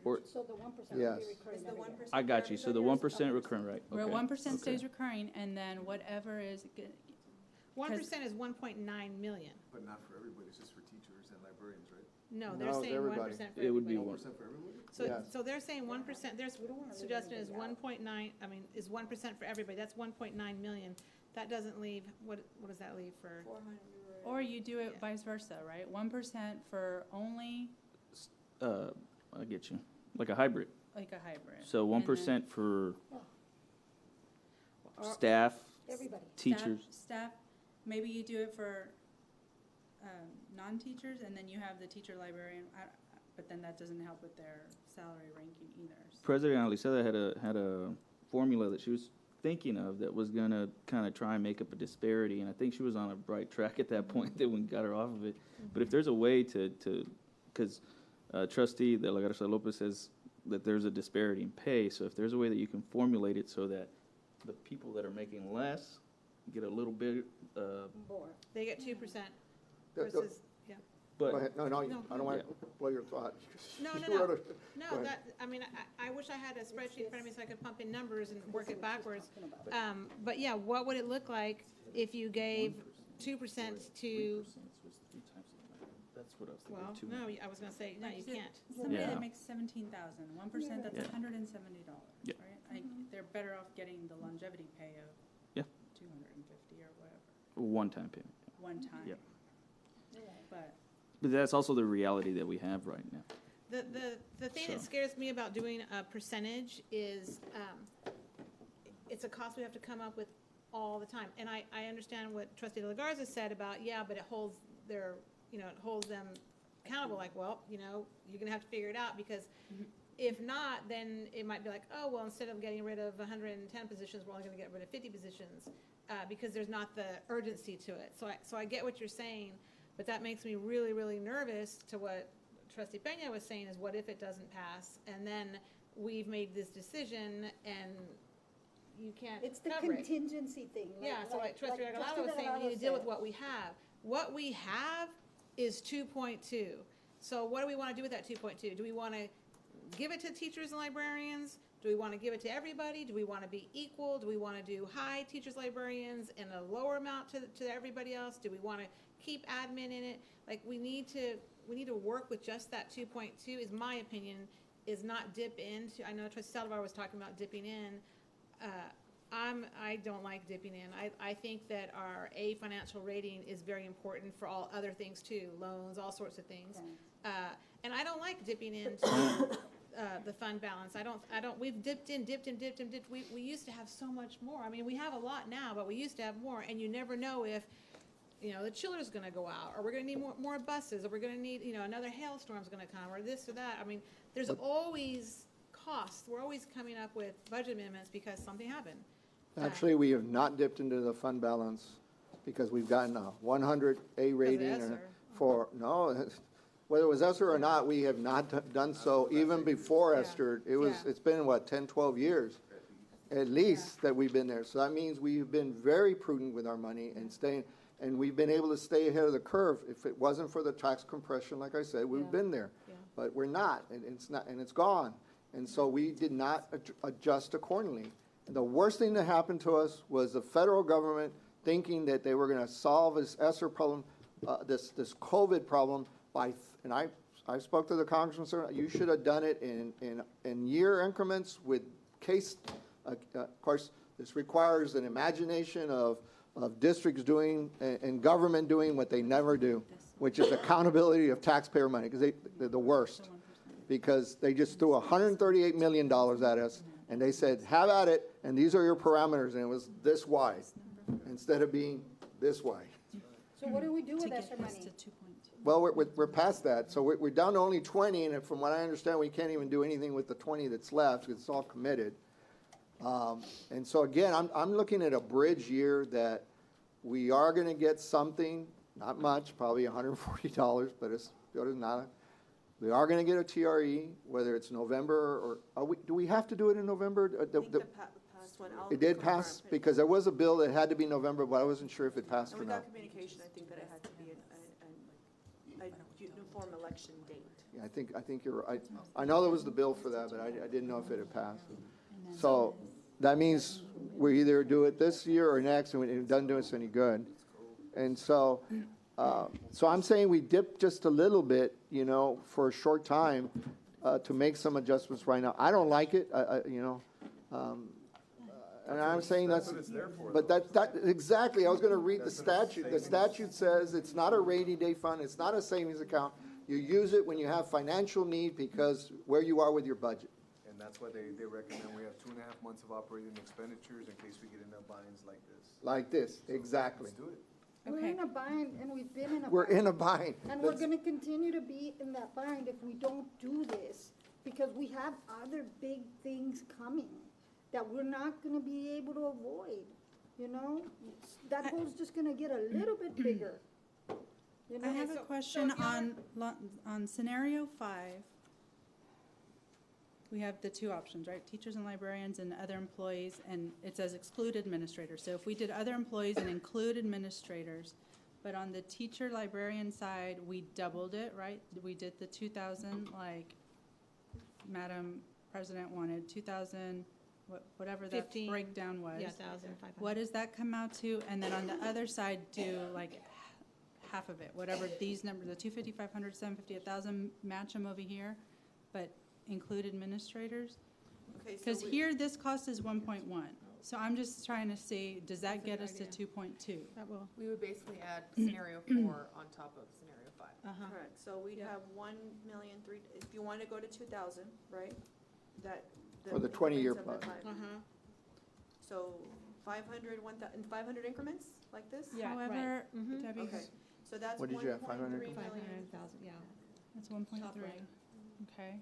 Or, So the 1% Yes. will be recurring Is the every year. 1% I got you, so the 1% recurring, right? where Okay, 1% stays okay. recurring, and then whatever is, 1% is 1.9 million. But not for everybody, it's just for teachers and librarians, right? No, No, they're it's saying everybody. 1% for It would be everybody. 1% for everybody? Yes. So they're saying 1%, their suggestion is 1.9, is 1% for everybody, that's 1.9 million. That doesn't leave, what does that leave for? 400. or you do it Yeah. vice versa, right? 1% for only I get you, like a hybrid. like a hybrid. So and 1% for Or- staff, Everybody. then teachers. Staff, maybe you do it for non-teachers, and then you have the teacher librarian. but then that doesn't help with their salary ranking either. So- President Aliseda had a formula that she was thinking of that was gonna kind of try and make up a disparity, and I think she was on a bright track at that point that we got her off of it. But if there's a way because Trustee De La Garza Lopez says that there's a disparity in pay, so if there's a way that you can formulate it so that the people that are making less get a little bit, More. They get 2% The- versus, yeah. but. Go ahead. No, No. I don't want to blow your thought. No, no, You no. wanna- No, Go ahead. that, I mean, I wish I had a spreadsheet in front of me so I could pump in numbers and work it backwards. But yeah, what would it look like if you gave 2% to, That's what I was well, thinking, no, I was gonna say, no, you can't. Somebody Yeah. that makes 17,000, 1%, that's Yeah. $170, Yeah. right? They're better off getting the longevity pay of Yeah. 250 or whatever, one-time payment. one time. Yeah. But But that's also the reality that we have right now. The thing that So- scares me about doing a percentage is, it's a cost we have to come up with all the time. And I understand what Trustee De La Garza said about, yeah, but it holds their, it holds them accountable, like, well, you're gonna have to figure it out, because if not, then it might be like, oh, well, instead of getting rid of 110 positions, we're only gonna get rid of 50 positions, because there's not the urgency to it. So I get what you're saying, but that makes me really, really nervous to what Trustee Peña was saying, is what if it doesn't pass? And then we've made this decision and you can't It's the cover it. contingency thing. Yeah, so like Trustee Regalado was saying, we need to deal with what we have. What we have is 2.2. So what do we want to do with that 2.2? Do we want to give it to teachers and librarians? Do we want to give it to everybody? Do we want to be equal? Do we want to do high teachers, librarians, and a lower amount to everybody else? Do we want to keep admin in it? Like, we need to work with just that 2.2, is my opinion, is not dip into, I know Trustee Saldivar was talking about dipping in. I don't like dipping in. I think that our financial rating is very important for all other things too, loans, all sorts of things. And I don't like dipping into the fund balance. We've dipped. We used to have so much more. I mean, we have a lot now, but we used to have more, and you never know if, the chiller's gonna go out, or we're gonna need more buses, or we're gonna need, another hailstorm's gonna come, or this or that. I mean, there's always costs. We're always coming up with budget amendments because something happened. Actually, we have not dipped into the fund balance because we've gotten a 100 A rating. ESSER. No, whether it was ESSER or not, we have not done so even before Yeah. ESSER. Yeah. It's been, 10, 12 years at least that we've been there. So that means we've been very prudent with our money and and we've been able to stay ahead of the curve. If it wasn't for the tax compression, like I said, we've Yeah. been there. Yeah. But we're not, and it's gone. And so we did not adjust accordingly. And the worst thing that happened to us was the federal government thinking that they were gonna solve this ESSER problem, this COVID problem and I spoke to the congressman, sir, you should have done it in year increments with case, of course, this requires an imagination of districts doing and government doing what they never do, which is accountability of taxpayer money, because they're the worst. Because they just threw $138 million at us, and they said, have at it, and these are your parameters, and it was this wide, instead of being this wide. So what do we do to with get extra this money? to 2.2. Well, we're past that, so we're down to only 20, and from what I understand, we can't even do anything with the 20 that's left, because it's all committed. And so again, I'm looking at a bridge year that we are gonna get something, not much, probably $140, but it's still not. We are gonna get a TRE, whether it's November or, do we have to do it in November? I think the past one, I'll It did confirm. pass, because there was a bill that had to be November, but I wasn't sure if it passed And or we not. got communication, I think that it had to be a uniform election date. Yeah, I think you're right. I know there was the bill for that, but I didn't know if it had passed. So that means we either do it this year or next, and it doesn't do us any good. And so, so I'm saying we dip just a little bit, for a short time, to make some adjustments right now. I don't like it, and I'm saying that's, but that, exactly, I was gonna read the statute. The statute says it's not a rainy day fund, it's not a savings account. You use it when you have financial need because where you are with your budget. And that's why they recommend we have 2.5 months of operating expenditures in case we get into binds like this. Like this, exactly. Let's do it. We're Okay. in a bind, and we've been in a bind. We're in a bind. And we're Let's- gonna continue to be in that bind if we don't do this, because we have other big things coming that we're not gonna be able to avoid, you know? That hole's just gonna get a little bit bigger, you I know? have a so question if you're- on scenario 5. We have the two options, right? Teachers and librarians and other employees, and it says exclude administrators. So if we did other employees and include administrators, but on the teacher librarian side, we doubled it, right? We did the 2,000, like Madam President wanted, 2,000, whatever that 15, breakdown was. Yeah, 1,500. What does that come out to? And then on the other side, do like half of it, whatever these numbers, the 250, 500, 750, 1,000, match them over here, but include administrators? Okay, so Because we- here, this cost is 1.1. So I'm just trying to see, does that get us to idea. 2.2? That will, We would basically add scenario 4 on top of scenario 5. uh-huh. Correct, so we'd Yeah. have 1,000,003, if you want to go to 2,000, right? That. For the 20-year increments of the plan. five. Uh-huh. So 500, 1,000, 500 increments like this? Yeah, right. However, Mhm. Debbie, Okay, so that's What did you have, 1.3 500? million. 500,000, yeah. that's Top 1.3. right. Okay.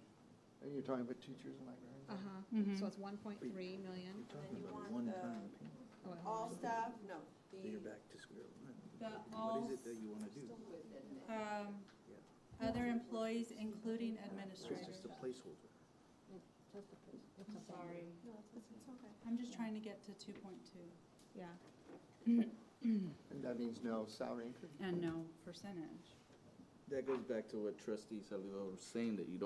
And you're talking about teachers and librarians? Uh-huh. Mhm. So it's 1.3 million. And then you want all staff, no, the, back to square one. The all, you wanna do? other employees, including administrators. placeholder. I'm sorry. it's okay. I'm just trying to get to 2.2 Yeah. And that means no salary increase? and no percentage. That goes back to what trustee Saliva was saying, that you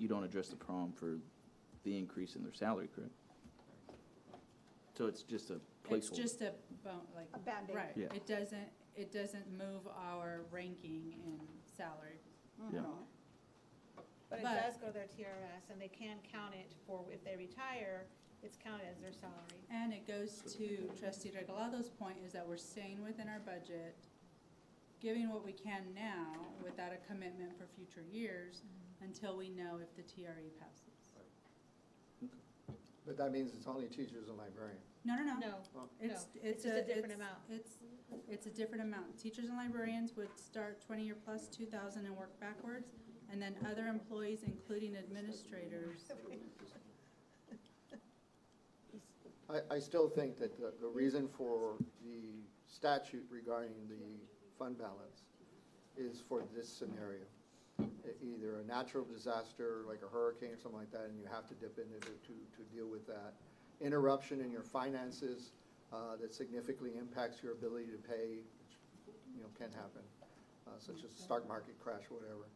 don't address the problem for the increase in their salary, correct? So it's just a It's placeholder. just a, like, A Band-Aid. right. Yeah. It doesn't move our ranking in salary. Yeah. But it But- does go to their TRS, and they can count it for, if they retire, it's counted as their salary. And it goes to trustee Regalado's point, is that we're staying within our budget, giving what we can now without a commitment for future years until we know if the TRE passes. But that means it's only teachers and librarians. No, no, no. No, It's it's just a different amount. It's a different amount. Teachers and librarians would start 20-year plus 2,000 and work backwards. And then other employees, including administrators. I still think that the reason for the statute regarding the fund balance is for this scenario. Either a natural disaster, like a hurricane or something like that, and you have to dip into it to deal with that. Interruption in your finances that significantly impacts your ability to pay, which, can happen, such as stock market crash or whatever.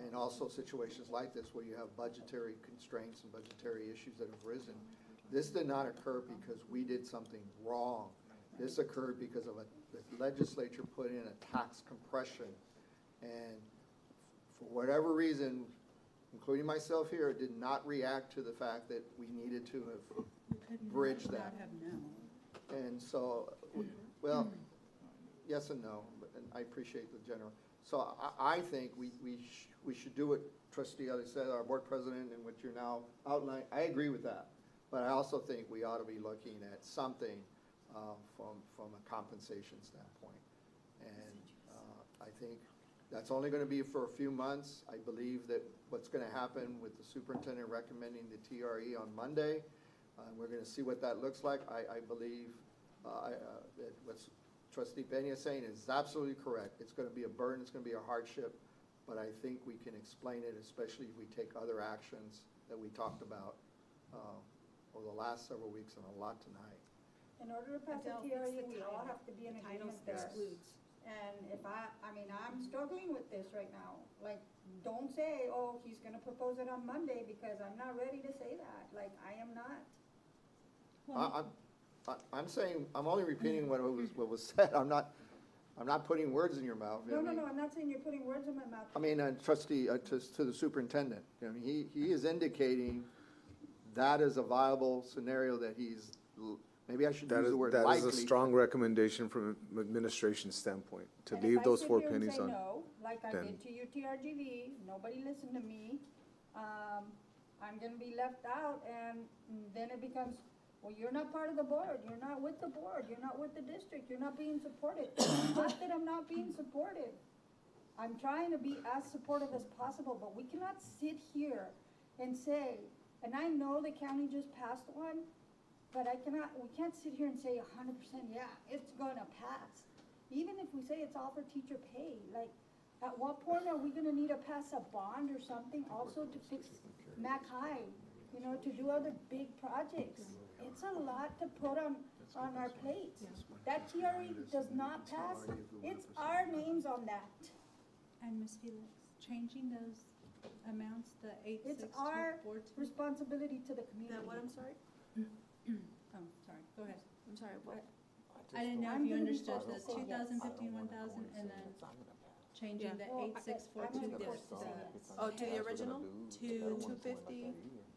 And also situations like this where you have budgetary constraints and budgetary issues that have risen. This did not occur because we did something wrong. This occurred because of the legislature put in a tax compression. And for whatever reason, including myself here, did not react to the fact that we needed to have bridged that. Not have known. And so, well, yes and no, and I appreciate the general. So I think we should do what trustee Ali said, our board president, and what you're now outlining. I agree with that. But I also think we ought to be looking at something from a compensation standpoint. And I think that's only going to be for a few months. I believe that what's going to happen with the superintendent recommending the TRE on Monday, we're going to see what that looks like. I believe that what's Trustee Peña is saying is absolutely correct. It's going to be a burden, it's going to be a hardship, but I think we can explain it, especially if we take other actions that we talked about over the last several weeks and a lot tonight. In order to pass the Adele, TRE, fix the we all title. have to be in The title agreement there. excludes. And if I'm struggling with this right now. Like, don't say, oh, he's gonna propose it on Monday, because I'm not ready to say that. Like, I am not. I'm saying, I'm only repeating what was said. I'm not putting words in your mouth. No, I'm not saying you're putting words in my mouth. I mean, trustee, to the superintendent, he is indicating that is a viable scenario that maybe I should use the word That likely. is a strong recommendation from an administration standpoint, to And if leave I those sit 4 here and pennies say on. no, like I then- did to you, TRGV, nobody listened to me, I'm gonna be left out, and then it becomes, Well, you're not part of the board, you're not with the board, you're not with the district, you're not being supported. Not that I'm not being supported. I'm trying to be as supportive as possible, but we cannot sit here and say, and I know the county just passed one, but we can't sit here and say 100%, yeah, it's gonna pass. Even if we say it's all for teacher pay, like, at what point are we gonna need to pass a bond or something also to fix Mac High, you know, to do other big projects? It's a lot to put on our plates. That TRE does not pass, it's our names on that. And Ms. Felix, changing those amounts, the It's our 86242. responsibility to the community. That what, I'm sorry? Oh, sorry, go ahead. I'm sorry, what? I didn't know I'm if you gonna be understood the forced to say yes. 2015, 1,000, and then changing the Well, 8642, I'm gonna be forced to say yes. Oh, to the original? to 250?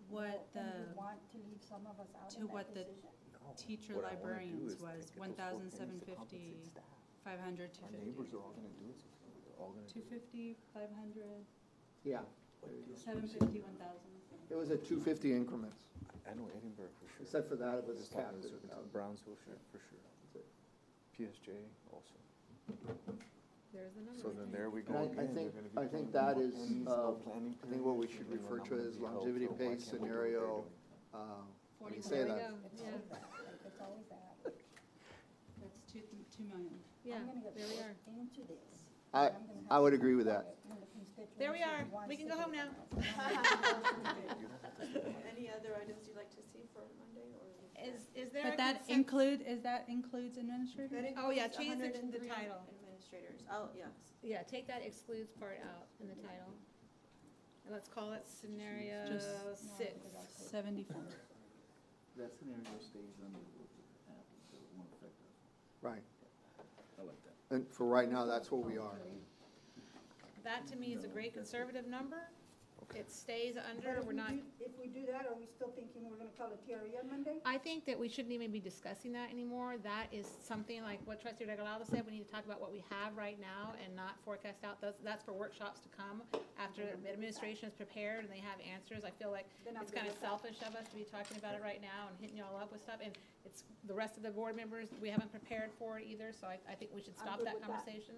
what And the we want to leave some of us out to of what that the decision? teacher librarians was 1,750, 500, 250. 250, 500, Yeah, 750, 1,000. it was at 250 increments, I know Edinburgh for sure. except for that, it was Just capped talking at to 1,000. Brownsville for sure. PSJ also. There's the number. So then there we go And again. I think that is, I think what we should refer to as longevity pay scenario, when you say There we that. go, It's yeah, always that, it's always that. That's 2 million. yeah, I'm gonna get there we are. forced into this. I- and I'm gonna have I would to agree with fight that. it when the constituency There we are. wants We can to go home do now. it. Any other items you'd like to see for Monday, or? Is there a But that includes administrators? That Oh, yeah, includes change the 103 title. Administrators, oh, yes. Yeah, take that excludes part out in the title. And let's call it scenario Just- 6. 74. That scenario stays under what happened, so it won't affect us. Right, I like that. and for right now, that's what we are. That to me is a great conservative number. It stays But under, we're not, if we do that, are we still thinking we're gonna call it TRE on Monday? I think that we shouldn't even be discussing that anymore. That is something like what Trustee Regalado said, we need to talk about what we have right now and not forecast out. That's for workshops to come after the administration is prepared and they have answers. I feel like Then I'm it's good kind of with that. selfish of us to be talking about it right now and hitting y'all up with stuff. And it's the rest of the board members, we haven't prepared for it either, so I think we should I'm stop good that with that. conversation.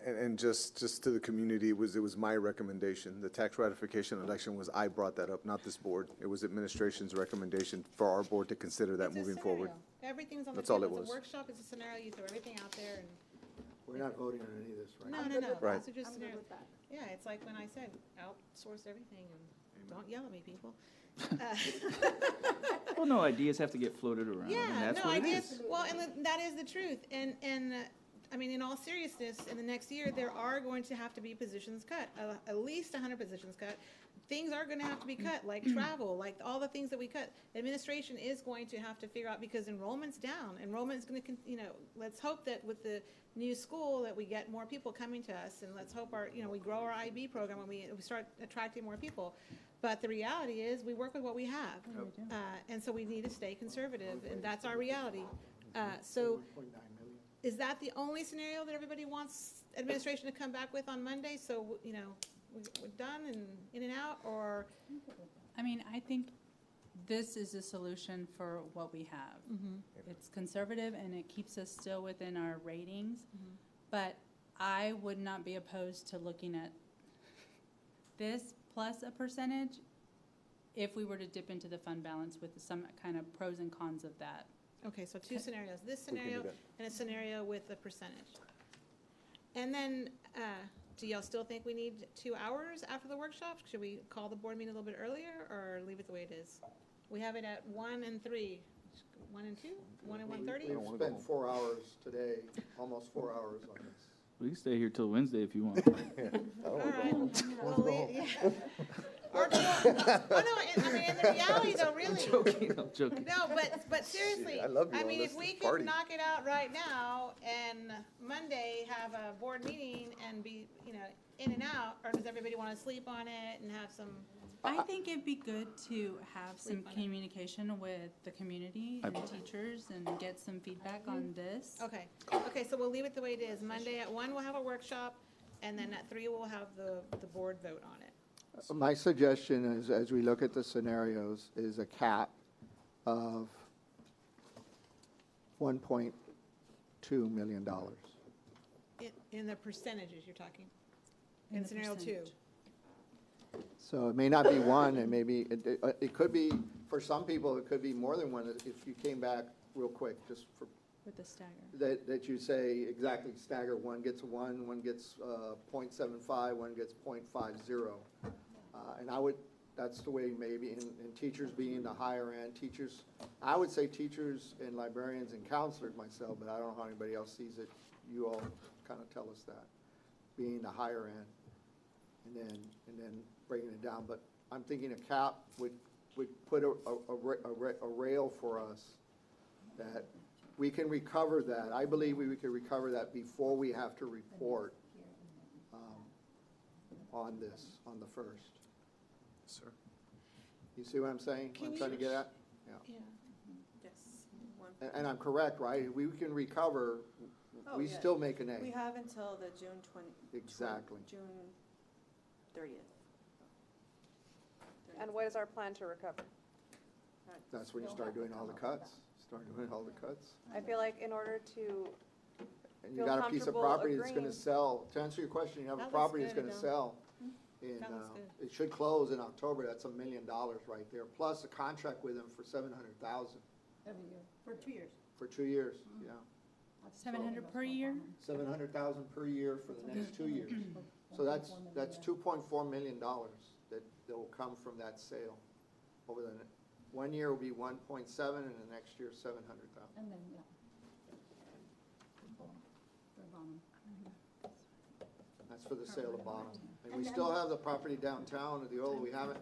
And just to the community, it was my recommendation. The tax ratification election was, I brought that up, not this board. It was administration's recommendation for our board to consider that It's a moving forward. scenario. Everything's on the That's all table. it It's a was. workshop, it's a scenario, you throw everything out there and, We're not voting on any of this right now. no, no, no. Right. These are just I'm good scenarios. with that. Yeah, it's like when I said, outsource everything and don't yell at me, people. Well, no, ideas have to get floated around, and Yeah, that's no, what it ideas, is. well, and that is the truth. And, I mean, in all seriousness, in the next year, there are going to have to be positions cut, at least 100 positions cut. Things are gonna have to be cut, like travel, like all the things that we cut. Administration is going to have to figure out, because enrollment's down. Enrollment's gonna, let's hope that with the new school that we get more people coming to us, and let's hope we grow our IB program and we start attracting more people. But the reality is, we work with what we have. And so we need to stay conservative, and that's our reality. So 1.9 million. is that the only scenario that everybody wants administration to come back with on Monday? So, we're done and in and out, or? I mean, I think this is a solution for what we have. It's conservative and it keeps us still within our ratings, but I would not be opposed to looking at this plus a percentage if we were to dip into the fund balance with some kind of pros and cons of that. Okay, so two scenarios, this We can do scenario that. and a scenario with a percentage. And then, do y'all still think we need 2 hours after the workshop? Should we call the board meeting a little bit earlier or leave it the way it is? We have it at 1 and 3. 1 and 2? 1 and 1:30? We've spent 4 hours today, almost 4 hours on this. We can stay here till Wednesday if you want. All right. We'll leave- yeah. Or do you- oh, no, I mean, in the reality though, really. I'm joking. No, but seriously, I love you I all. mean, Let's if we just could party. knock it out right now and Monday have a board meeting and be, in and out, or does everybody want to sleep on it and have some? I think it'd be good to have some Sleep on it. communication with the community and teachers and get some feedback on this. Okay, so we'll leave it the way it is. Monday at 1, we'll have a workshop, and then at 3, we'll have the board vote on it. My suggestion is, as we look at the scenarios, is a cap of $1.2 million. In the percentages you're talking, In in the scenario two. percentage. So it may not be one, and maybe, it could be, for some people, it could be more than one, if you came back real quick, just for, With the stagger. that you say exactly stagger, one gets 1, one gets .75, one gets .50. And I would, that's the way maybe, and teachers being the higher end, teachers, I would say teachers and librarians and counselors myself, but I don't know how anybody else sees it. You all kind of tell us that, being the higher end, and then bringing it down. But I'm thinking a cap would put a rail for us that we can recover that. I believe we could recover that before we have to report on this, on the first. Sir. You see what I'm saying? What I'm Can trying to you- get at? Yeah. Yeah. Yes. And I'm correct, right? We can recover, Oh, we yeah. still make an We A. have until the June Exactly. June 30th. And what is our plan to recover? That's when you start doing all the cuts. Start doing all the cuts. I feel like in order to, And you Feel got a piece of comfortable property that's gonna agreeing. sell. To answer your question, you have a That looks property that's good, gonna Adele. sell. And, That looks good. it should close in October. That's $1 million right there. Plus a contract with them for $700,000 Every year. For 2 years. for 2 years, yeah. 700 per year? $700,000 per year for the next 2 years. So that's $2.4 million that will come from that sale. Over the, 1 year will be 1.7 and the next year 700,000. And then, yeah. That's for the sale of bottom. And we still have the property downtown, the old, we haven't,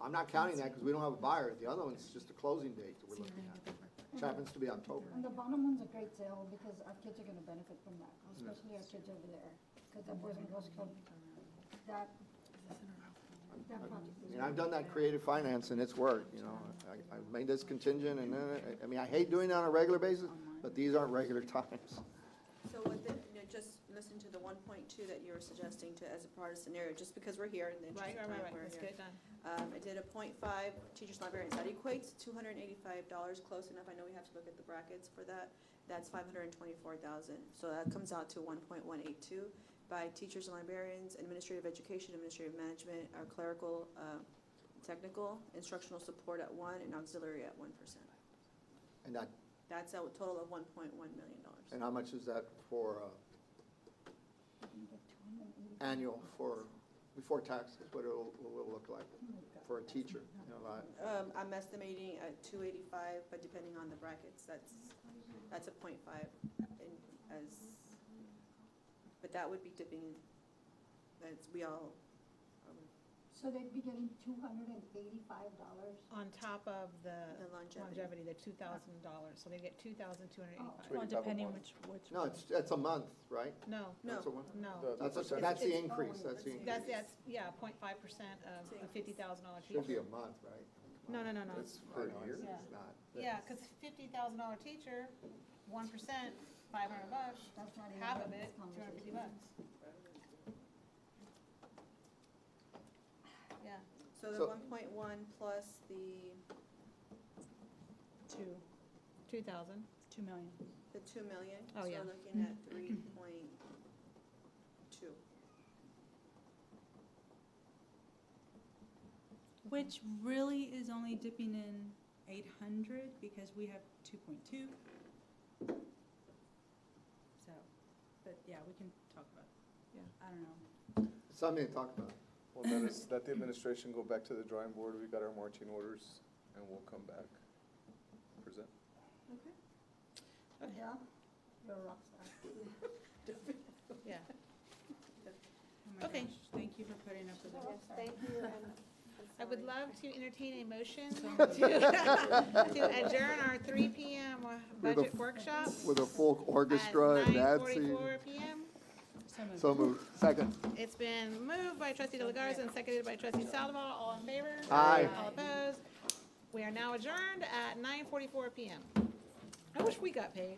I'm not counting that because we don't have a buyer. The other one's just a closing date that we're looking at, which happens to be October. And the bottom one's a great sale because our kids are gonna benefit from that, especially our kids over there. Because the Boys and Girls Club, that project is. And I've done that creative finance and it's worked, you know. I've made this contingent and then, I mean, I hate doing it on a regular basis, but these aren't regular times. So with the, just listen to the 1.2 that you were suggesting to, as a part of scenario, just because we're here in the interest Right, of right, time, right, we're let's here. get it done. I did a .5 teachers librarians, that equates $285, close enough, I know we have to look at the brackets for that. That's $524,000, so that comes out to 1.182 by teachers and librarians, administrative education, administrative management, our clerical, technical, instructional support at 1, and auxiliary at 1%. And that, That's a total of $1.1 million. and how much is that for, annual for, before taxes, what it'll look like for a teacher, you know, like, I'm estimating at 285, but depending on the brackets, that's a .5 in, as, but that would be dipping, that's, we all, So they'd be getting $285. On top of the The longevity. longevity, the $2,000, so they get $2,285. Well, depending which. no, it's a month, right? No, no, That's a month. no. That's the increase, that's the increase. That's, yeah, 0.5% of a $50,000 Should be teacher. a month, right? No. It's I per know, year. it's not. Yeah, because $50,000 teacher, 1%, $500, That's not even half part of of it, this $250. conversation. Yeah, so the So- 1.1 plus the 2,000. 2 million. the 2 million. Oh, yeah. So we're looking at 3.2. Which really is only dipping in 800 because we have 2.2. So, but yeah, we can talk about it. Yeah. I don't know. Something to talk about. Well, let the administration go back to the drawing board. We got our marching orders and we'll come back, present. Yeah, you're a rock star. Yeah. Oh my Okay. gosh, thank you for putting up with yes, it. thank you, and I would love to entertain a motion to adjourn our 3 p.m. budget workshop With a full orchestra at and Nancy. 9:44 p.m. So moved. So moved. Second. It's been moved by trustee De La Garza and seconded by trustee Saldivar. All in favor? Aye. All opposed? We are now adjourned at 9:44 p.m. I wish we got paid.